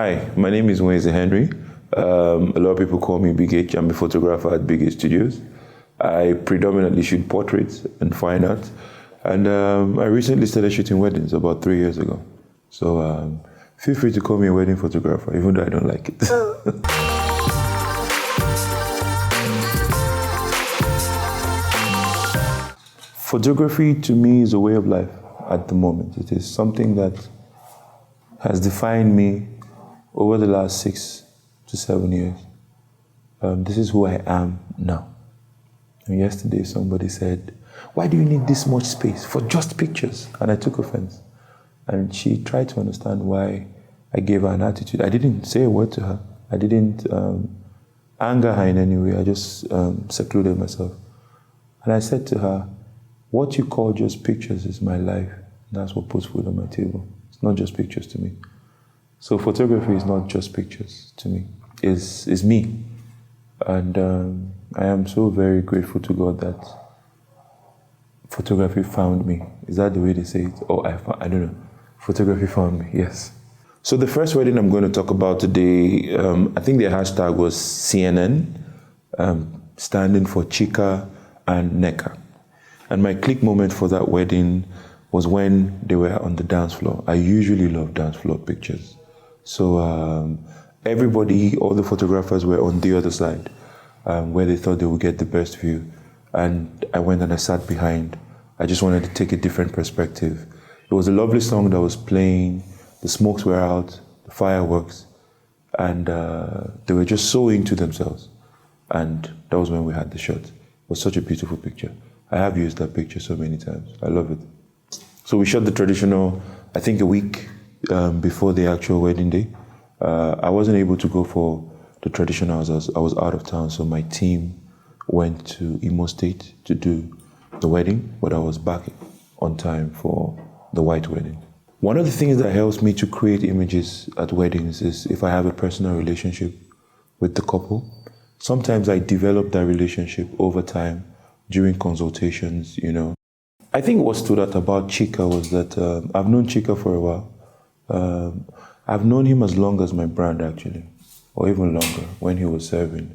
Hi, my name is Wednesday Henry. A lot of people call me BigH. I'm a photographer at BigH Studios. I predominantly shoot portraits and fine art. And I recently started shooting weddings about 3 years ago. So feel free to call me a wedding photographer, even though I don't like it. Photography to me is a way of life at the moment. It is something that has defined me over the last 6 to 7 years. This is who I am now. And yesterday somebody said, "Why do you need this much space for just pictures?" And I took offense. And she tried to understand why I gave her an attitude. I didn't say a word to her. I didn't anger her in any way. I just secluded myself. And I said to her, "What you call just pictures is my life. That's what puts food on my table. It's not just pictures to me." So photography is not just pictures to me. It's me. And I am so very grateful to God that photography found me. Is that the way they say it? Oh, I don't know. Photography found me, yes. So the first wedding I'm going to talk about today, I think their hashtag was CNN, standing for Chika and Nika. And my click moment for that wedding was when they were on the dance floor. I usually love dance floor pictures. So everybody, all the photographers were on the other side, where they thought they would get the best view. And I went and I sat behind. I just wanted to take a different perspective. It was a lovely song that was playing, the smokes were out, the fireworks, and they were just so into themselves. And that was when we had the shot. It was such a beautiful picture. I have used that picture so many times. I love it. So we shot the traditional, I think a week before the actual wedding day. I wasn't able to go for the traditional. I was out of town, so my team went to Imo State to do the wedding, but I was back on time for the white wedding. One of the things that helps me to create images at weddings is if I have a personal relationship with the couple. Sometimes I develop that relationship over time during consultations, you know. I think what stood out about Chika was that I've known Chika for a while. I've known him as long as my brand, actually, or even longer, when he was serving.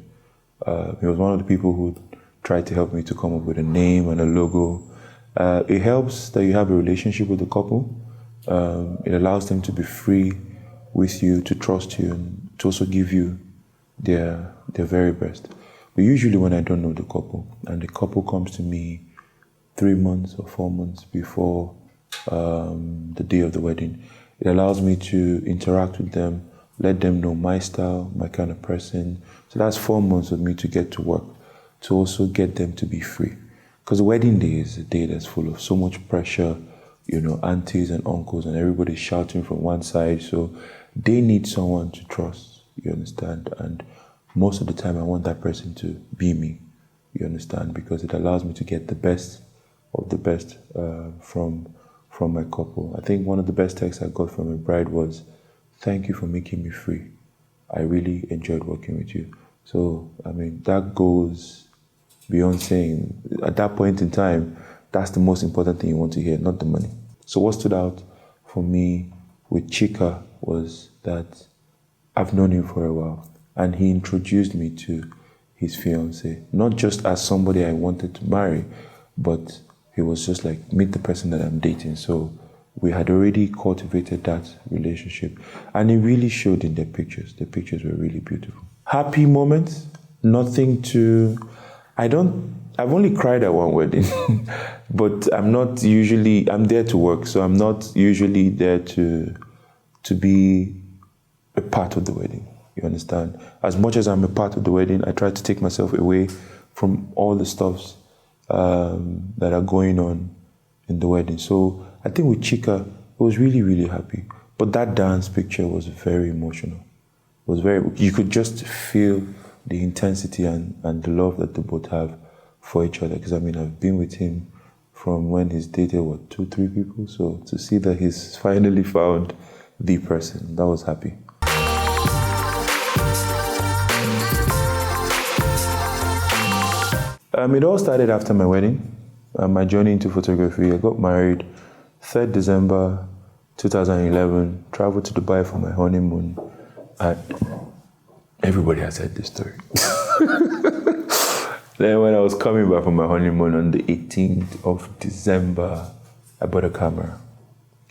He was one of the people who tried to help me to come up with a name and a logo. It helps that you have a relationship with the couple. It allows them to be free with you, to trust you, and to also give you their very best. But usually when I don't know the couple, and the couple comes to me 3 months or 4 months before the day of the wedding, it allows me to interact with them, let them know my style, my kind of person. So that's 4 months of me to get to work, to also get them to be free. Because the wedding day is a day that's full of so much pressure, you know, aunties and uncles and everybody shouting from one side. So they need someone to trust, you understand? And most of the time I want that person to be me, you understand? Because it allows me to get the best of the best from my couple. I think one of the best texts I got from a bride was, "Thank you for making me free. I really enjoyed working with you." So, I mean, that goes beyond saying, at that point in time, that's the most important thing you want to hear, not the money. So what stood out for me with Chika was that I've known him for a while, and he introduced me to his fiancée, not just as somebody I wanted to marry, but he was just like, meet the person that I'm dating. So we had already cultivated that relationship, and it really showed in their pictures. The pictures were really beautiful. Happy moments, nothing to, I've only cried at one wedding, but I'm there to work, so I'm not usually there to be a part of the wedding, you understand? As much as I'm a part of the wedding, I try to take myself away from all the stuffs that are going on in the wedding. So I think with Chika, I was really, really happy. But that dance picture was very emotional. It was you could just feel the intensity and the love that they both have for each other. Because I mean, I've been with him from when he's dated, 2, 3 people. So to see that he's finally found the person, that was happy. It all started after my wedding, my journey into photography. I got married 3rd December 2011, traveled to Dubai for my honeymoon, And everybody has heard this story. Then when I was coming back from my honeymoon on the 18th of December, I bought a camera.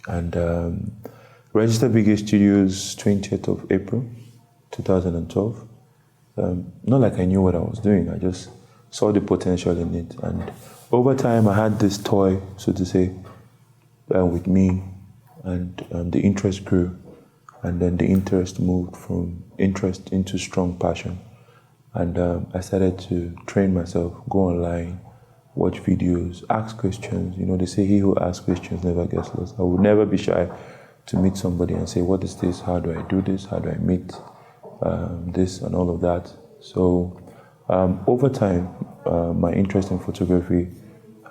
And registered BigH Studios 20th of April, 2012. Not like I knew what I was doing, I just saw the potential in it. And over time, I had this toy, so to say, with me, and the interest grew. And then the interest moved from interest into strong passion. And I started to train myself, go online, watch videos, ask questions. You know, they say he who asks questions never gets lost. I would never be shy to meet somebody and say, what is this? How do I do this? How do I meet this and all of that? So over time, my interest in photography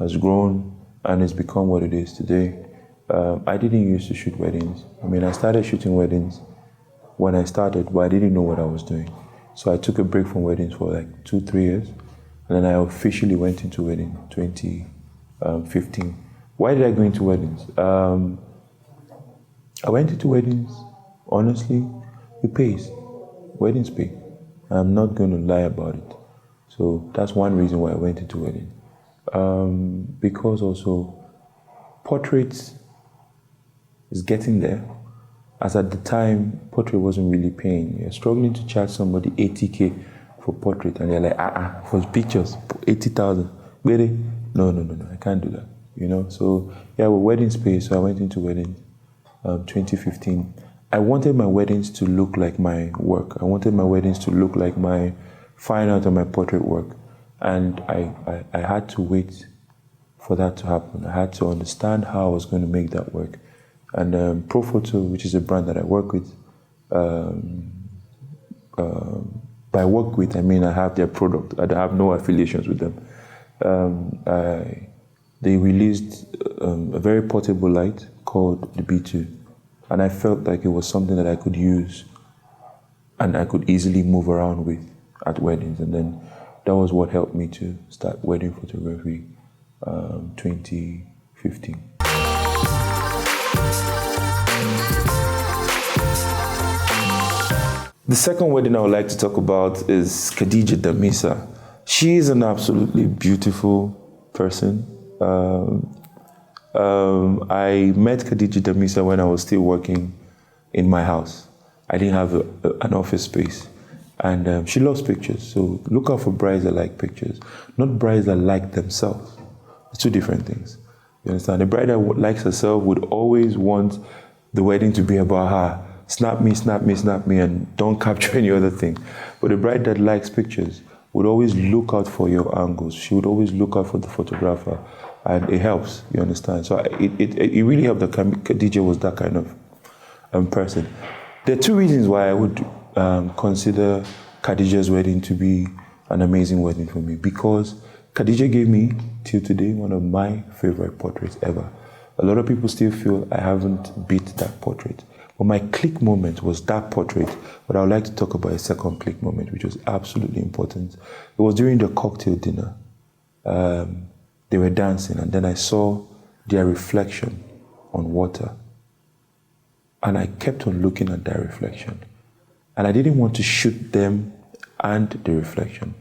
has grown and it's become what it is today. I didn't used to shoot weddings. I mean, I started shooting weddings when I started, but I didn't know what I was doing. So I took a break from weddings for like 2-3 years. And then I officially went into wedding 2015. Why did I go into weddings? I went into weddings, honestly, it pays. Weddings pay. I'm not going to lie about it. So that's one reason why I went into wedding. Because also, portraits is getting there. As at the time, portrait wasn't really paying. You're struggling to charge somebody 80K for portrait, and they're like, for pictures, 80,000. Really? No, I can't do that. You know, so yeah, with wedding space, so I went into weddings, 2015. I wanted my weddings to look like my work. I wanted my weddings to look like my fine art and my portrait work. And I had to wait for that to happen. I had to understand how I was going to make that work. And Photo, which is a brand that I work with, by work with, I mean I have their product. I have no affiliations with them. They released a very portable light called the B2. And I felt like it was something that I could use and I could easily move around with at weddings. And then that was what helped me to start wedding photography 2015. The second wedding I would like to talk about is Khadija and Musa. She is an absolutely beautiful person. I met Khadija and Musa when I was still working in my house. I didn't have an office space. And she loves pictures. So look out for brides that like pictures, not brides that like themselves. It's two different things. You understand? A bride that likes herself would always want the wedding to be about her. Snap me, snap me, snap me, and don't capture any other thing. But a bride that likes pictures would always look out for your angles. She would always look out for the photographer, and it helps, you understand? So it really helped that Khadija was that kind of person. There are two reasons why I would consider Khadija's wedding to be an amazing wedding for me. Because Khadija gave me, till today, one of my favorite portraits ever. A lot of people still feel I haven't beat that portrait. But my click moment was that portrait. But I would like to talk about a second click moment, which was absolutely important. It was during the cocktail dinner. They were dancing, and then I saw their reflection on water. And I kept on looking at that reflection. And I didn't want to shoot them and the reflection.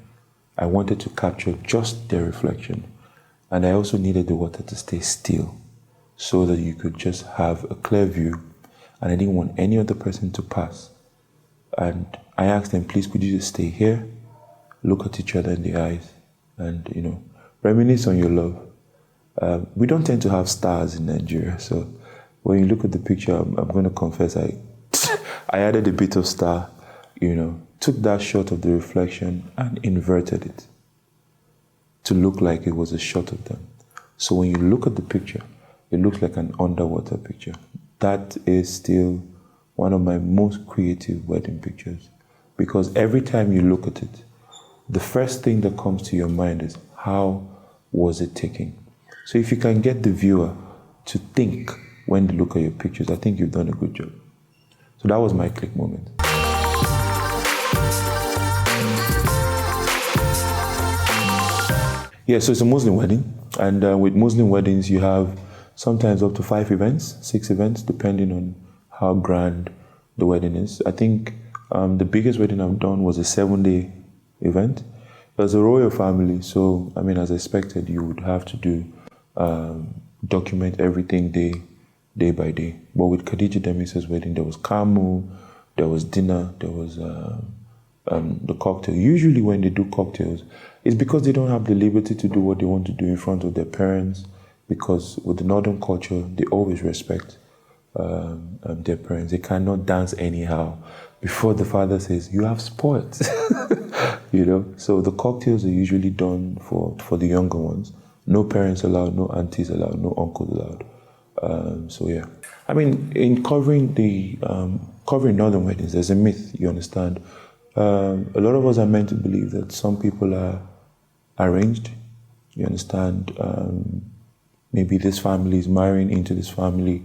I wanted to capture just their reflection. And I also needed the water to stay still so that you could just have a clear view. And I didn't want any other person to pass. And I asked them, please, could you just stay here, look at each other in the eyes, and, you know, reminisce on your love. We don't tend to have stars in Nigeria, so when you look at the picture, I'm going to confess, I added a bit of star, you know, took that shot of the reflection and inverted it to look like it was a shot of them. So when you look at the picture, it looks like an underwater picture. That is still one of my most creative wedding pictures, because every time you look at it, the first thing that comes to your mind is, how was it taken? So if you can get the viewer to think when they look at your pictures, I think you've done a good job. So that was my click moment. Yeah, so it's a Muslim wedding. And with Muslim weddings, you have sometimes up to 5 events, 6 events, depending on how grand the wedding is. I think The biggest wedding I've done was a 7-day event. It was a royal family, so I mean, as expected, you would have to do document everything day by day. But with Khadija and Musa's wedding, there was kamu, there was dinner, there was the cocktail. Usually when they do cocktails, it's because they don't have the liberty to do what they want to do in front of their parents, because with the northern culture, they always respect their parents. They cannot dance anyhow before the father says, you have spoiled. You know, so the cocktails are usually done for the younger ones. No parents allowed, no aunties allowed, no uncles allowed. So yeah, I mean, in covering northern weddings, there's a myth, you understand. A lot of us are meant to believe that some people are arranged, you understand. Maybe this family is marrying into this family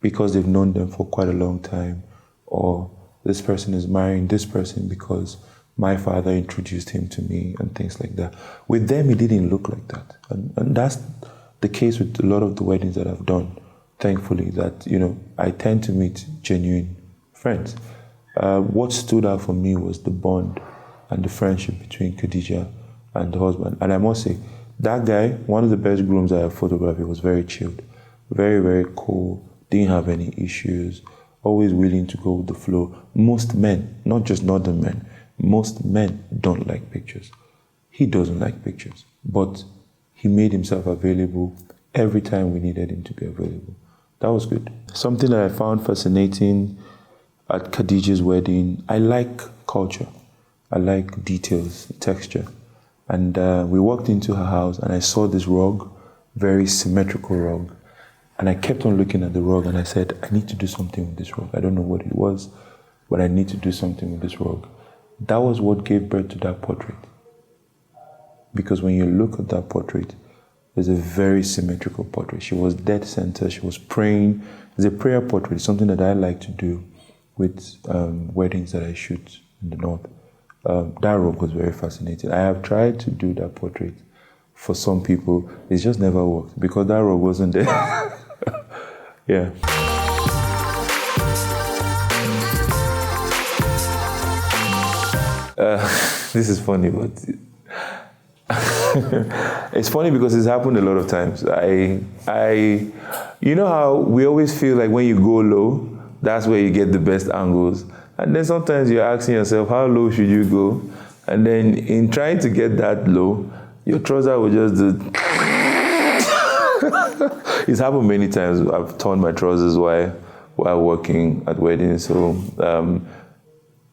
because they've known them for quite a long time, or this person is marrying this person because my father introduced him to me, and things like that. With them, it didn't look like that. And that's the case with a lot of the weddings that I've done, thankfully, that, you know, I tend to meet genuine friends. What stood out for me was the bond and the friendship between Khadija and the husband. And I must say, that guy, one of the best grooms I have photographed, he was very chilled, very, very cool, didn't have any issues, always willing to go with the flow. Most men, not just northern men, most men don't like pictures. He doesn't like pictures, but he made himself available every time we needed him to be available. That was good. Something that I found fascinating at Khadija's wedding, I like culture. I like details, texture. And we walked into her house and I saw this rug, very symmetrical rug. And I kept on looking at the rug and I said, I need to do something with this rug. I don't know what it was, but I need to do something with this rug. That was what gave birth to that portrait. Because when you look at that portrait, it's a very symmetrical portrait. She was dead center, she was praying. It's a prayer portrait, something that I like to do with weddings that I shoot in the north. That rug was very fascinating. I have tried to do that portrait for some people. It's just never worked because that rug wasn't there. Yeah. This is funny, but it's funny because it's happened a lot of times. You know how we always feel like when you go low, that's where you get the best angles. And then sometimes you're asking yourself, how low should you go? And then in trying to get that low, your trouser will just do. It's happened many times. I've torn my trousers while working at weddings. So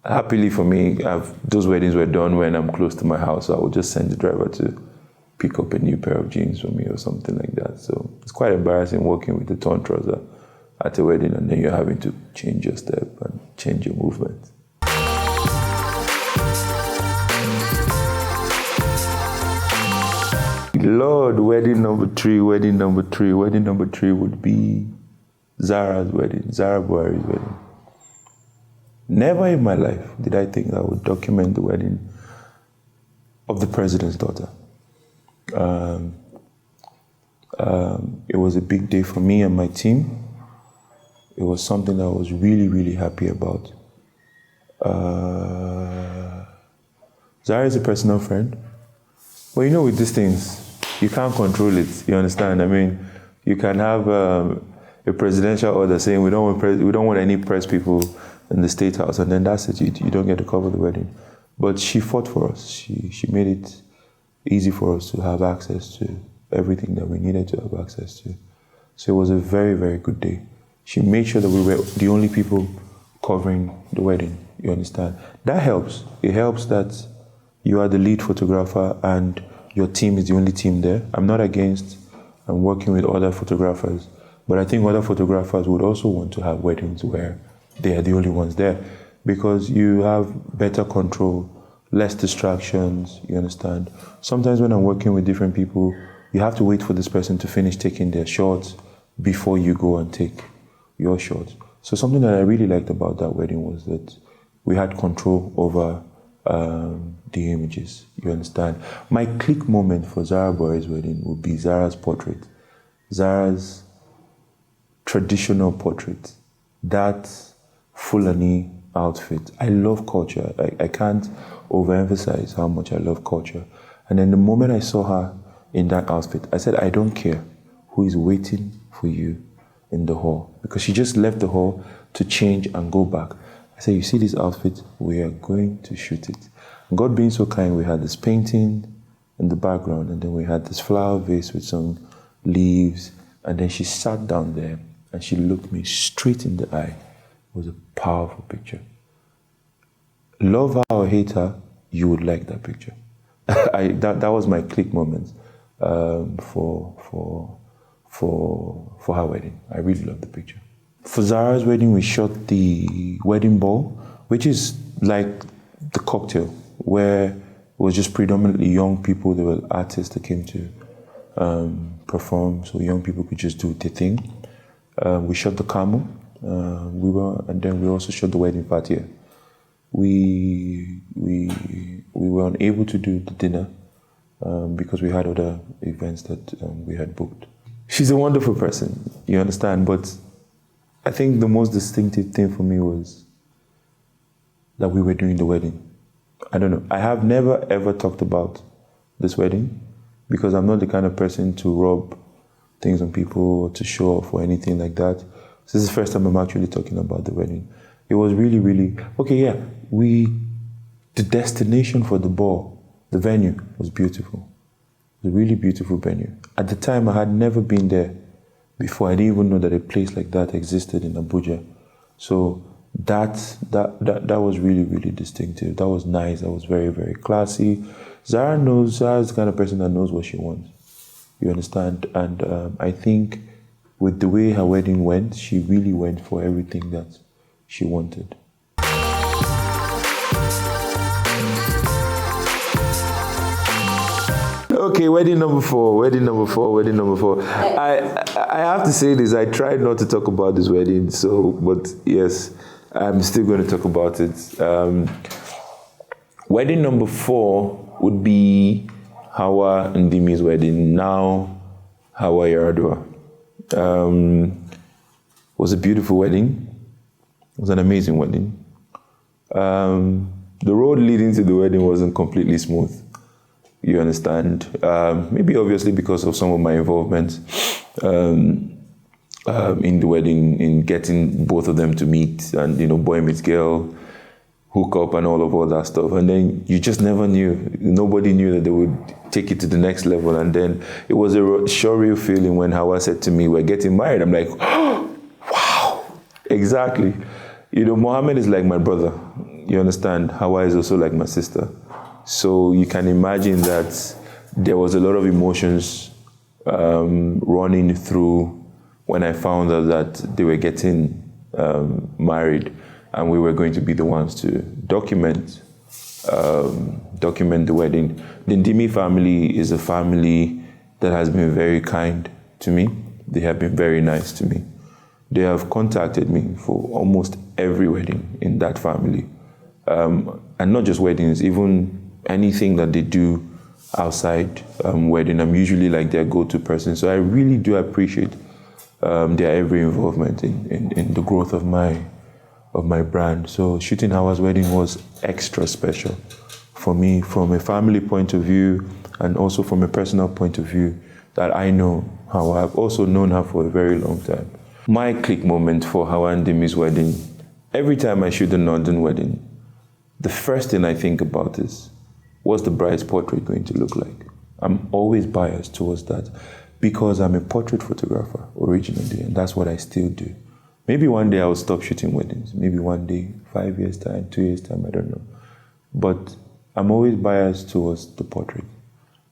happily for me, those weddings were done when I'm close to my house. So I would just send the driver to pick up a new pair of jeans for me or something like that. So it's quite embarrassing working with a torn trouser at a wedding, and then you're having to change your step and change your movement. Lord, wedding number three would be Zara's wedding, Zara Buhari's wedding. Never in my life did I think I would document the wedding of the president's daughter. It was a big day for me and my team. It was something that I was really, really happy about. Zara is a personal friend. But you know, with these things, you can't control it, you understand? I mean, you can have a presidential order saying we don't want any press people in the State House, and then that's it, you don't get to cover the wedding. But she fought for us. She made it easy for us to have access to everything that we needed to have access to. So it was a very, very good day. She made sure that we were the only people covering the wedding, you understand? That helps. It helps that you are the lead photographer and your team is the only team there. I'm not against working with other photographers, but I think other photographers would also want to have weddings where they are the only ones there, because you have better control, less distractions, you understand? Sometimes when I'm working with different people, you have to wait for this person to finish taking their shots before you go and take your shots. So something that I really liked about that wedding was that we had control over the images, you understand? My click moment for Zara Buhari's wedding would be Zara's portrait. Zara's traditional portrait. That Fulani outfit. I love culture. I can't overemphasize how much I love culture. And then the moment I saw her in that outfit, I said, I don't care who is waiting for you in the hall. Because she just left the hall to change and go back. I said, you see this outfit? We are going to shoot it. And God being so kind, we had this painting in the background, and then we had this flower vase with some leaves, and then she sat down there and she looked me straight in the eye. It was a powerful picture. Love her or hate her, you would like that picture. That was my click moment for her wedding. I really loved the picture. For Zara's wedding, we shot the wedding ball, which is like the cocktail, where it was just predominantly young people. There were artists that came to perform, so young people could just do their thing. We shot the camel, and then we also shot the wedding party. We were unable to do the dinner because we had other events that we had booked. She's a wonderful person, you understand, but I think the most distinctive thing for me was that we were doing the wedding. I don't know. I have never ever talked about this wedding because I'm not the kind of person to rub things on people or to show off or anything like that. This is the first time I'm actually talking about the wedding. It was really, really, okay, yeah, the destination for the ball, the venue was beautiful. It was a really beautiful venue. At the time, I had never been there before. I didn't even know that a place like that existed in Abuja. So that was really, really distinctive. That was nice. That was very, very classy. Zara's the kind of person that knows what she wants. You understand? And I think with the way her wedding went, she really went for everything that she wanted. Okay, wedding number four. I have to say this, I tried not to talk about this wedding, but yes, I'm still going to talk about it. Wedding number 4 would be Hawa and Dimi's wedding, now Hawa Yaradua. It was a beautiful wedding. It was an amazing wedding. The road leading to the wedding wasn't completely smooth. You understand? Maybe obviously because of some of my involvement in the wedding, in getting both of them to meet, and boy meets girl, hook up and all that stuff. And then you just never knew. Nobody knew that they would take it to the next level. And then it was a surreal feeling when Hawa said to me, we're getting married. I'm like, oh, wow, exactly. Mohammed is like my brother. You understand? Hawa is also like my sister. So you can imagine that there was a lot of emotions running through when I found out that they were getting married, and we were going to be the ones to document the wedding. The Ndimi family is a family that has been very kind to me. They have been very nice to me. They have contacted me for almost every wedding in that family. And not just weddings, even anything that they do outside wedding. I'm usually like their go-to person. So I really do appreciate their every involvement in the growth of my brand. So shooting Hawa's wedding was extra special for me from a family point of view and also from a personal point of view that I know Hawa. I've also known her for a very long time. My click moment for Hawa and Dimi's wedding, every time I shoot a London wedding, the first thing I think about is, what's the bride's portrait going to look like? I'm always biased towards that because I'm a portrait photographer originally, and that's what I still do. Maybe one day I'll stop shooting weddings. Maybe one day, 5 years' time, 2 years' time, I don't know. But I'm always biased towards the portrait.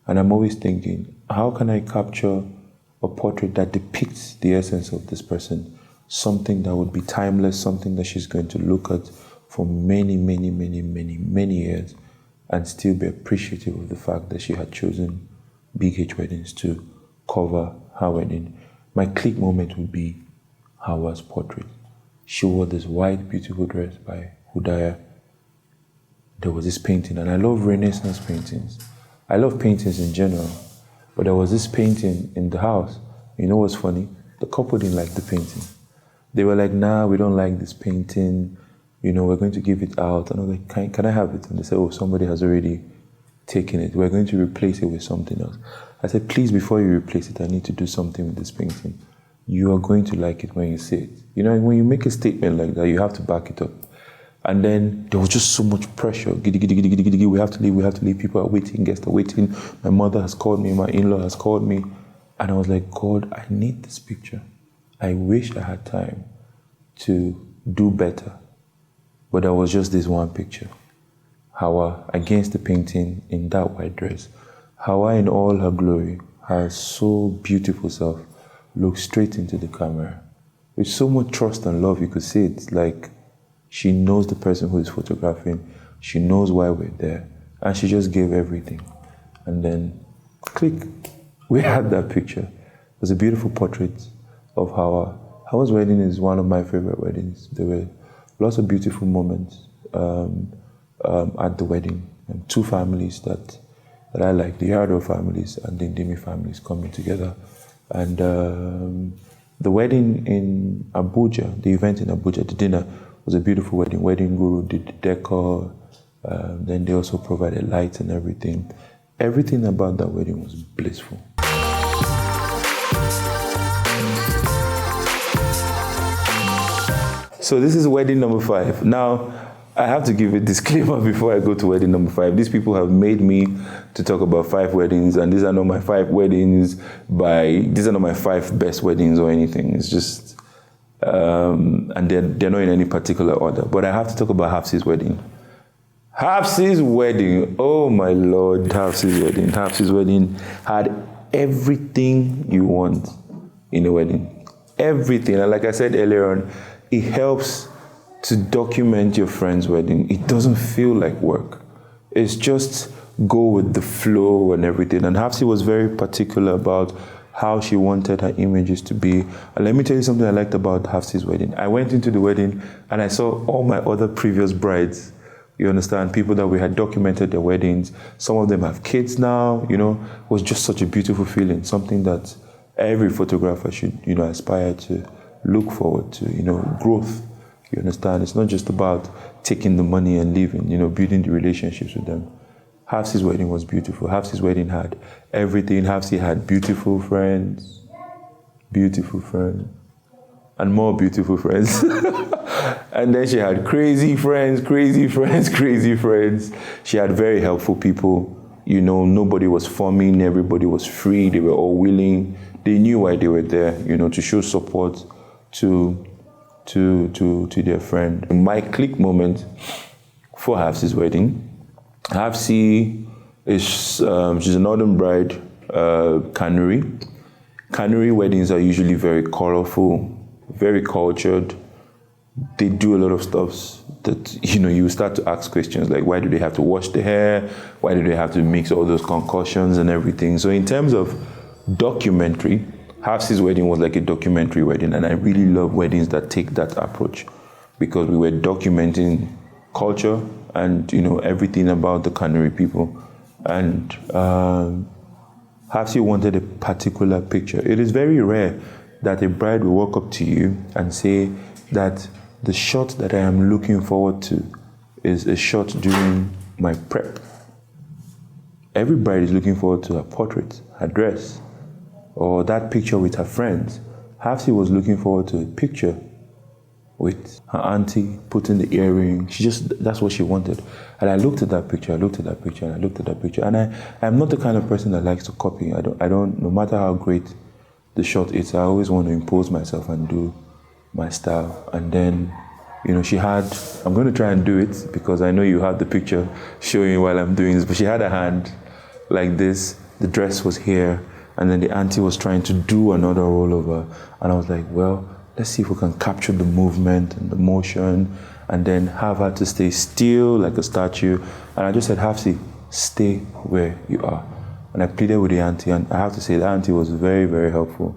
And I'm always thinking, how can I capture a portrait that depicts the essence of this person? Something that would be timeless, something that she's going to look at for many, many, many, many, many years and still be appreciative of the fact that she had chosen BigH Weddings to cover her wedding. My click moment would be Hawa's portrait. She wore this white, beautiful dress by Hudaya. There was this painting, and I love Renaissance paintings. I love paintings in general, but there was this painting in the house. You know what's funny? The couple didn't like the painting. They were like, nah, we don't like this painting. we're going to give it out. And I was like, can I have it? And they said, oh, somebody has already taken it. We're going to replace it with something else. I said, please, before you replace it, I need to do something with this painting. You are going to like it when you see it. When you make a statement like that, you have to back it up. And then there was just so much pressure. Giddy, giddy, giddy, giddy, giddy. We have to leave. People are waiting, guests are waiting. My mother has called me, my in-law has called me. And I was like, God, I need this picture. I wish I had time to do better. But there was just this one picture. Hawa against the painting in that white dress. Hawa in all her glory, her so beautiful self, looked straight into the camera. With so much trust and love, you could see it. Like, she knows the person who is photographing. She knows why we're there. And she just gave everything. And then, click, we had that picture. It was a beautiful portrait of Hawa. Hawa's wedding is one of my favorite weddings. There were lots of beautiful moments at the wedding. And two families that I like, the Yardo families and the Ndimi families coming together. And the wedding in Abuja, the event in Abuja, the dinner, was a beautiful wedding. Wedding guru did the decor. Then they also provided lights and everything. Everything about that wedding was blissful. So this is wedding number 5. Now, I have to give a disclaimer before I go to wedding number 5. These people have made me to talk about 5 weddings, and these are not my 5 weddings these are not my 5 best weddings or anything. It's just, and they're not in any particular order. But I have to talk about Hafsi's wedding. Hafsi's wedding, oh my Lord, Hafsi's wedding. Hafsi's wedding had everything you want in a wedding. Everything. And like I said earlier on, it helps to document your friend's wedding. It doesn't feel like work. It's just go with the flow and everything. And Hafsi was very particular about how she wanted her images to be. And let me tell you something I liked about Hafsi's wedding. I went into the wedding and I saw all my other previous brides. You understand? People that we had documented their weddings. Some of them have kids now, It was just such a beautiful feeling. Something that every photographer should, aspire to look forward to, growth. You understand? It's not just about taking the money and leaving, building the relationships with them. Hafsi's wedding was beautiful. Hafsi's wedding had everything. Hafsi had beautiful friends, and more beautiful friends. And then she had crazy friends. She had very helpful people. Nobody was forming, everybody was free, they were all willing. They knew why they were there, to show support to their friend. My click moment for Hafsi's wedding. Hafsi is she's a northern bride, Kanuri. Kanuri weddings are usually very colorful, very cultured. They do a lot of stuff that you start to ask questions like, why do they have to wash the hair? Why do they have to mix all those concoctions and everything? So in terms of documentary, Hafsi's wedding was like a documentary wedding, and I really love weddings that take that approach because we were documenting culture and everything about the Kanuri people. And Hafsi wanted a particular picture. It is very rare that a bride will walk up to you and say that the shot that I am looking forward to is a shot during my prep. Every bride is looking forward to her portrait, her dress, or that picture with her friends. Hafsi was looking forward to a picture with her auntie putting the earring. That's what she wanted. And I looked at that picture, and I'm not the kind of person that likes to copy. I don't, no matter how great the shot is, I always want to impose myself and do my style. And then, she had, I'm going to try and do it because I know you have the picture showing while I'm doing this, but she had a hand like this, the dress was here, and then the auntie was trying to do another rollover. And I was like, well, let's see if we can capture the movement and the motion and then have her to stay still like a statue. And I just said, Hafsi, stay where you are. And I pleaded with the auntie, and I have to say the auntie was very, very helpful,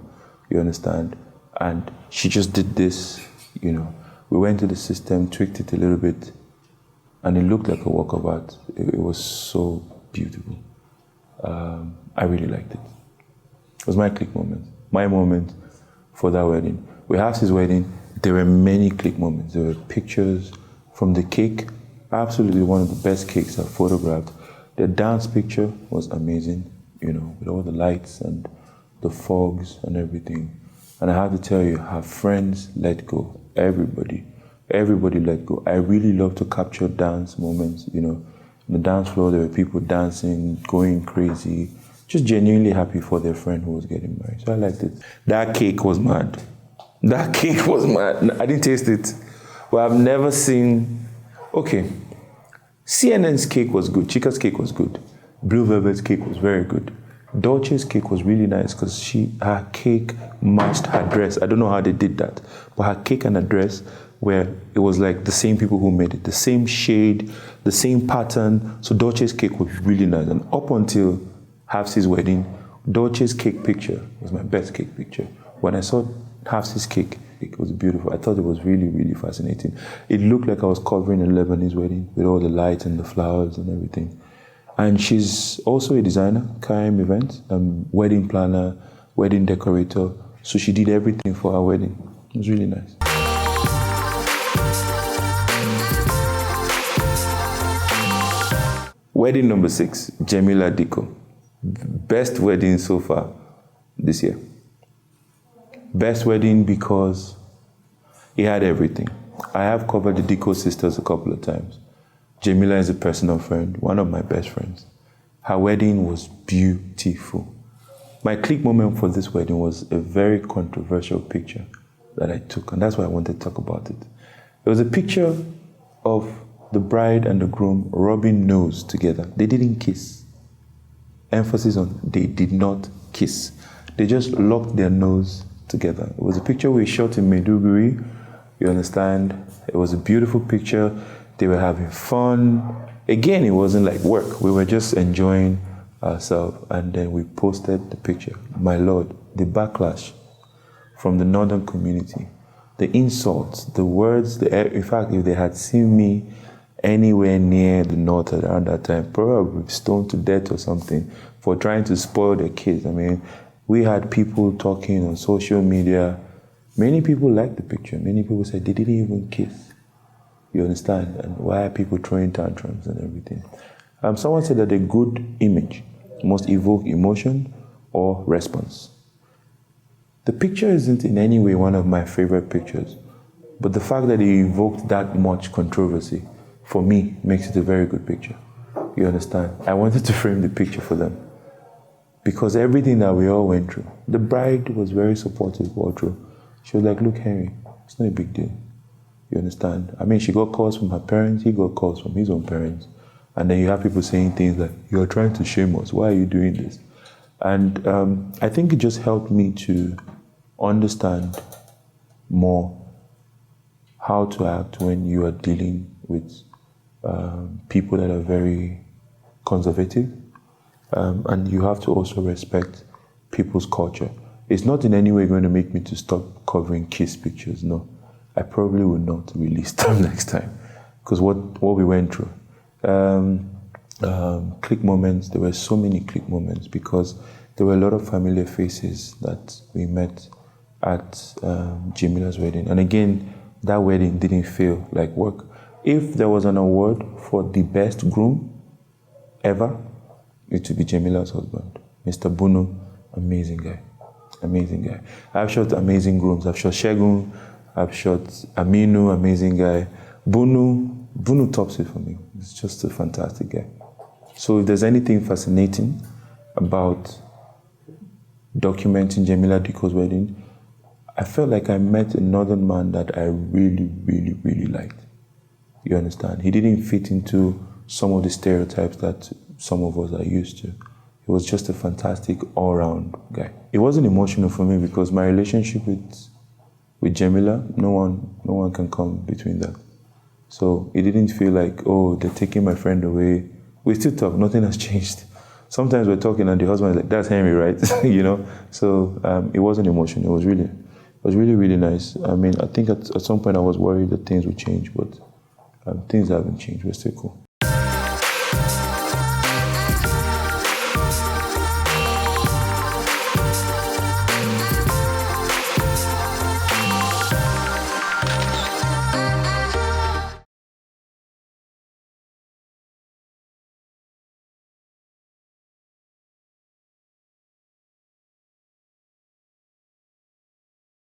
you understand? And she just did this, We went to the system, tweaked it a little bit, and it looked like a work of art. It was so beautiful. I really liked it. It was my click moment, my moment for that wedding. With Hafsi's wedding, there were many click moments. There were pictures, From the cake, absolutely one of the best cakes I've photographed. The dance picture was amazing, with all the lights and the fogs and everything. And I have to tell you, her friends let go. Everybody let go. I really love to capture dance moments, On the dance floor, there were people dancing, going crazy, just genuinely happy for their friend who was getting married. So I liked it. That cake was mad. That cake was mad. I didn't taste it, but I've never seen... Okay, CNN's cake was good. Chika's cake was good. Blue Velvet's cake was very good. Dolce's cake was really nice because her cake matched her dress. I don't know how they did that, but her cake and her dress, where it was like the same people who made it, the same shade, the same pattern. So Dolce's cake was really nice. And up until Hafsi's wedding, Dolce's cake picture was my best cake picture. When I saw Hafsi's cake, it was beautiful. I thought it was really, really fascinating. It looked like I was covering a Lebanese wedding with all the lights and the flowers and everything. And she's also a designer, KM Events, wedding planner, wedding decorator. So she did everything for her wedding. It was really nice. Wedding number 6, Jamila Diko. Best wedding so far this year. Best wedding because it had everything. I have covered the Diko sisters a couple of times. Jamila is a personal friend, one of my best friends. Her wedding was beautiful. My click moment for this wedding was a very controversial picture that I took, and that's why I wanted to talk about it. It was a picture of the bride and the groom rubbing nose together. They didn't kiss. Emphasis on they did not kiss. They just locked their nose together. It was a picture we shot in Maiduguri. You understand? It was a beautiful picture. They were having fun. Again, it wasn't like work. We were just enjoying ourselves. And then we posted the picture. My Lord, the backlash from the northern community, the insults, the words, in fact, if they had seen me anywhere near the north around that time, probably stoned to death or something for trying to spoil their kids. I mean, we had people talking on social media. Many people liked the picture. Many people said they didn't even kiss. You understand? And why are people throwing tantrums and everything? Someone said that a good image must evoke emotion or response. The picture isn't in any way one of my favorite pictures, but the fact that it evoked that much controversy, for me, makes it a very good picture. You understand? I wanted to frame the picture for them because everything that we all went through, the bride was very supportive all through. She was like, look, Henry, it's not a big deal. You understand? I mean, she got calls from her parents, he got calls from his own parents. And then you have people saying things like, you're trying to shame us. Why are you doing this? And I think it just helped me to understand more how to act when you are dealing with people that are very conservative. And you have to also respect people's culture. It's not in any way going to make me to stop covering kiss pictures, no. I probably will not release them next time because what we went through. Click moments, there were so many click moments because there were a lot of familiar faces that we met at Jamila's wedding. And again, that wedding didn't feel like work. If there was an award for the best groom ever, it would be Jamila's husband, Mr. Bunu, amazing guy. Amazing guy. I've shot amazing grooms. I've shot Shegun, I've shot Aminu, amazing guy. Bunu tops it for me. He's just a fantastic guy. So if there's anything fascinating about documenting Jamila Diko's wedding, I felt like I met a northern man that I really, really, really liked. You understand? He didn't fit into some of the stereotypes that some of us are used to. He was just a fantastic all-round guy. It wasn't emotional for me because my relationship with Jamila, no one can come between that. So it didn't feel like, oh, they're taking my friend away. We still talk, nothing has changed. Sometimes we're talking and the husband is like, that's Henry, right? So it wasn't emotional. It was really, really nice. I mean, I think at some point I was worried that things would change, but things haven't changed. We're still cool.